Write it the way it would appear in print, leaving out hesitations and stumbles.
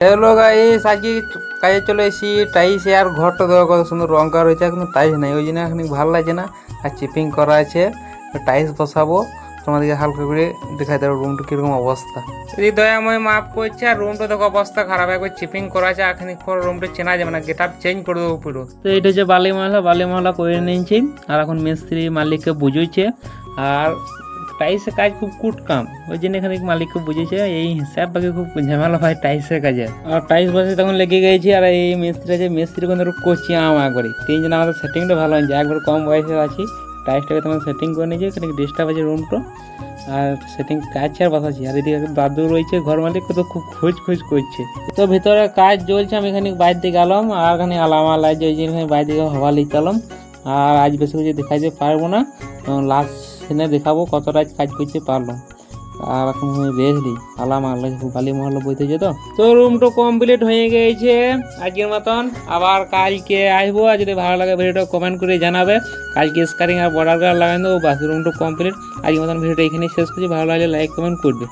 Hello guys, আজকে কাজে চলে এসেছি। টাইস আর ঘরটা দেওয়া কত সুন্দর রং করা রয়েছে, কিন্তু টাইস নাই, ওই জন্য এখন ভালো লাগছে না। আর চিপিং করা আছে, টাইস বসাবো। তোমাদেরকে হালকা করে দেখাই দেবো রুমটা কিরকম অবস্থা। যদি দয়াময় মাফ করছে, আর রুমটা দেখো অবস্থা খারাপ, একবার চিপিং করা আছে। এখন পর রুমটা চেনা যাবে না, গেট আপ চেঞ্জ করে দেবো পুরো। তো এটা হচ্ছে বালি মহলা করে নিয়েছি, আর এখন মিস্ত্রি মালিককে বুঝেছে। আর টাইসের কাজ খুব কুট কাম, ওই জন্য এখানে মালিককে বুঝেছে। এই হিসাব বাকি খুব ঝামেলা হয় টাইসের কাজে। আর টাইস বসে তখন লেগে গেছি, আর এই মিস্ত্রি আছে, মিস্ত্রি কিন্তু করছি একবারে। তিনজন আমাদের সেটিংটা ভালো হয়েছে, একবার কম বয়সে আছি। টাইসটাকে তোমার সেটিং করে নিয়েছি, এখানে ডিস্টার্ব আছে রুমটা। আর সেটিং কাজ আর বাসাচ্ছি। আর এদিকে দাদু রয়েছে, ঘর মালিক তো খুব খোঁজ করছে। তো ভিতরে কাজ চলছে, আমি এখানে বাইরে দিকে গেলাম, আর এখানে আলামা লাগছে, ওই জন্য বাইরে দিকে হওয়া লিখতাম। আর আজ বেশি কিছু দেখাইতে পারবো না, লাস্ট সিনে দেখাবো কতটা কাজ করতে পারলাম। আর এখন রেস্ট দিই, বালি মহল্লা বইতে যেত। তো রুমটা কমপ্লিট হয়ে গেছে আজকের মতন। আবার কালকে আসবো, আর যদি ভালো লাগে ভিডিওটা কমেন্ট করে জানাবে। কালকে স্কারিং আর বর্ডার গার্ড লাগাই দেবো, বাস রুমটা কমপ্লিট। আজকের মতন ভিডিওটা এখানেই শেষ করছি। ভালো লাগলে লাইক কমেন্ট করবে।